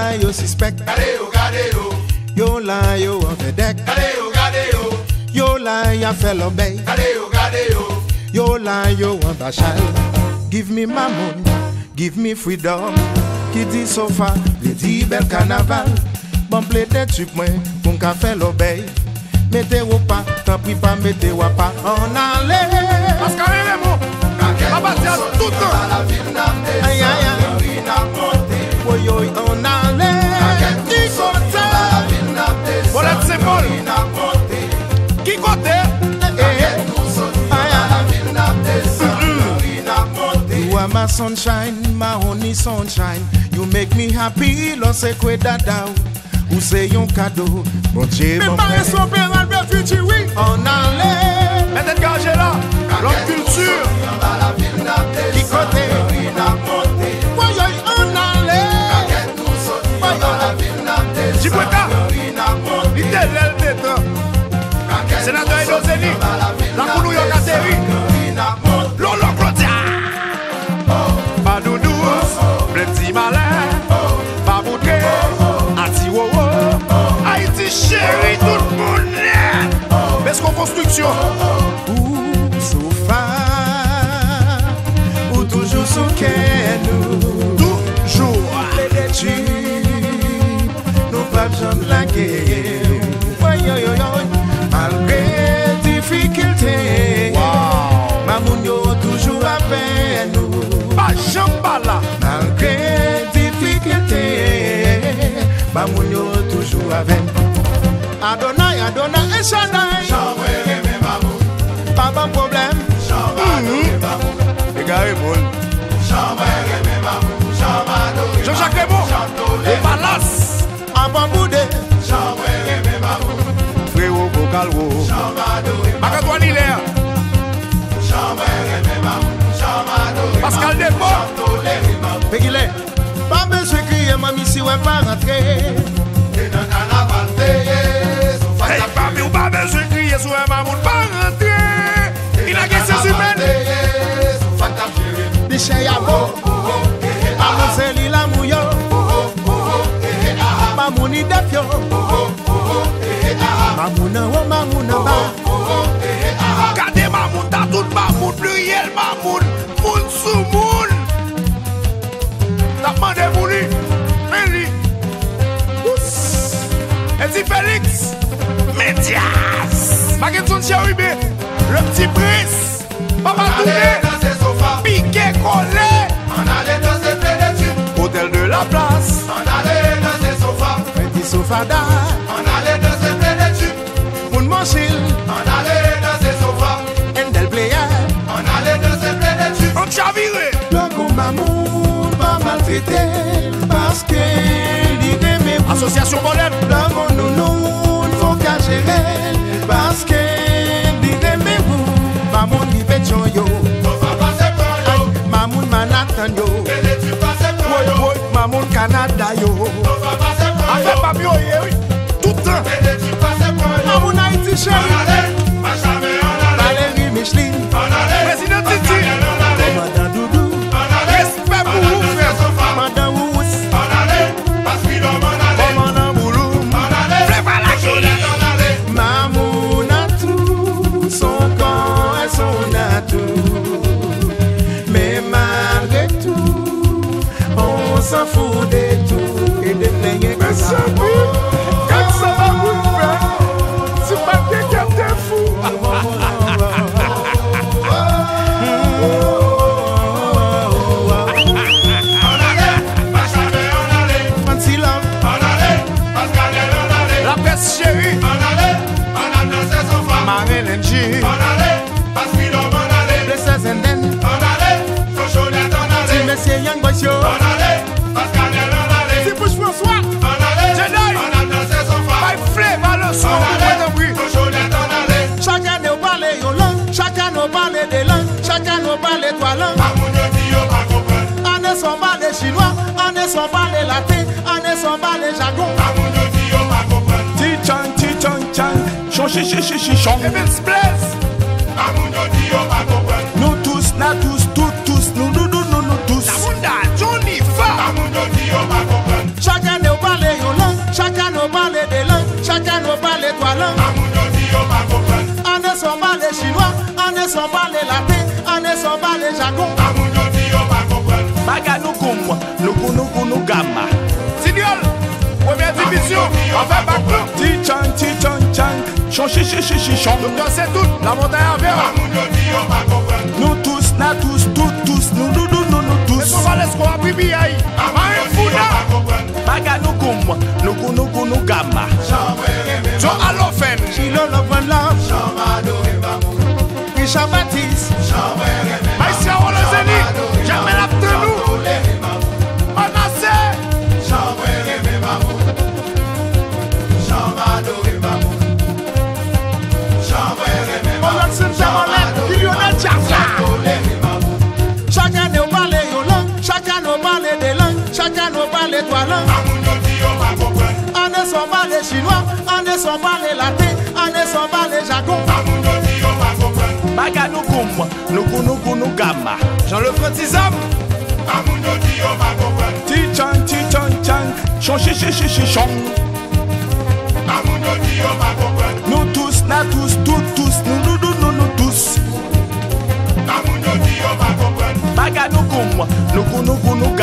la yo suspect. Gade yo. Yo la yo on the deck. Gade yo. Yo la ya fellow bay. Gade yo. Yo la yo on the child. Give me mammon, give me freedom. Qui dit sofa, le dit bel carnaval. Bon play des trucs moi, pour qu'à faire l'obéi. Mettez ou pas, tant pis pas, mettez ou pas. On allait. Parce qu'à les mots, on va dire tout le temps. Aïe aïe aïe. Oui oui, on allait. Qui côté? Voilà le symbole. Qui côté? You are my sunshine, my honey sunshine. You make me happy, lo se kweda down. Ou se yon cadeau, bon Dieu mon frère. On allait. Mettez gagé là, l'homme culture. Qui côté? Voyons, on allait. Jibweka, l'Itélel Tétan. Sénateur Edozeni, la Kounou Yokateri. Lolo Klotia. Badoudou, le petit malin. Babouke, Ati Wowo. Haïti chéri, tout le monde. Best construction. Ou sofa, ou toujours sous nous. Toujours. Tu nous pas besoin de la guerre. Malgré difficulté, Mamoun yo toujours avec nous. Pas Jambala. Malgré difficulté, Mamoun yo toujours avec nous. Adonai, Adonai, et Shaddai. Pas de problème. Égaré bon. Jean-Jacques Raymond. Et Balas. Avant boudé. Frérot Bokalwo. Magadouane Hilaire. Pascal Depot. Pégilé. Pas besoin de crier, mamie, si ouais pas rentrer. Hey, papi, ou pas besoin de crier sur un mamoun, pas rentrer. Il a gagné ses humaines. Biche yabo. Mamoun c'est li la mouyo. Mamoun y defyo. Mamoun ou mamoun ba. Gardez mamoun, t'as tout mamoun, pluriel mamoun, moun sou moun. T'as demandé mouli, Meli. Et dit Félix, Médias. Maguetson Cherubé, le petit prince. Papa Touré, Piqué collé. On allait danser près des tubes. Hôtel de la place. On allait danser sofa. Petit sofada. On allait danser près des tubes. Moun manchil. On allait danser sofa. Endel player. On allait danser près des tubes. On chaviré. Logo mamoun pas maltraité. Parce que l'idée me Association Bolette. Logo nounou faut qu'à gérer. Parce que l'idée me Mamoun ni pétion yo. Sofa passe pour yo. Mamoun Manhattan yo. Et les tubes passent pour yo. Mamoun Canada yo. Sofa passe pour yo. Affaire papier, oui. Tout le temps. Et les tubes passent pour yo. Mamoun Haïti On chéri. allait, Machamé, on allait. Valérie Micheline. On allait, Président Titi. on allait. Madame Doudou. On allait, Respect pour on vous, allait frère. danser sofa. Madame Wous. On allait, parce qu'il en allait. Madame Boulou. On allait, Fais-moi la on allait. Mamoun a tout. Son corps et son atout. Mais malgré tout, on s'en fout de tout. Et de plaigner que ça. Quand ça va, mon frère, c'est pas quelqu'un de fou. On allait, Machamé, on allait. Fancy love. On allait, Pascal, on allait. La presse chérie. On allait, on a dansé sofa. Marilyn G. On allait, parce qu'il en allait. Blessés and then. On allait, Sochonette, on allait. Monsieur Young Boy Show. On allait, Pascal, on allait. C'est Bush François. On allait, Jedi. on a dansé sofa. By Flavor le son. On allait, Vous comprenez? Sochonette, on allait. Chacun nous parle yon langue. Chacun nous parle des langues. Chacun nous parle trois langues. Mamoun yo di yo pa kompren. On ne sont pas les chinois. On ne sont pas les latins. On ne sont pas les jargons. Mamoun yo di yo pa kompren. Ti-chan. Chon, chi-chi-chi-chi-chon. Evans Blaise. Mamoun yo di yo pa kompren. Nous tous, tous, nous tous. Namunda, Johnny Fa. Mamoun yo di yo pa kompren. Chacun nous parler latin, on ne sait pas les jargons. Amoun yo di yo pa kompren. Baga nou koum, nou gamma. Signal, première division, on fait bac là. Ti-chan, chon, chon. Nous dansons tout, la montagne à verre. Amoun yo di yo pa kompren. Nous tous, nous tous. Et on va laisser quoi, bibi aïe. Amoun yo di yo pa kompren. Baga nou koum, nou gamma. So alofen. Chilo love and love. Richard Baptiste. Maïsia Olozeni, jamais la nous. Manassé. Chacun nous parle yo langue, chacun nous parle des langues, chacun nous parle trois langues. Amoun yo di yo pa kompren. On ne sait pas les chinois, on ne sait pas les latins, on ne sait pas les jargons. Amoun yo di yo pa kompren. Baga nou koum, nou gamma. Jean le Frontizam. Amoun yo di yo pa kompren. Ti-chan, chon. Amoun yo di yo pa kompren. Nous tous, nous tous. Amoun yo di yo pa kompren. Baga nou koum, nou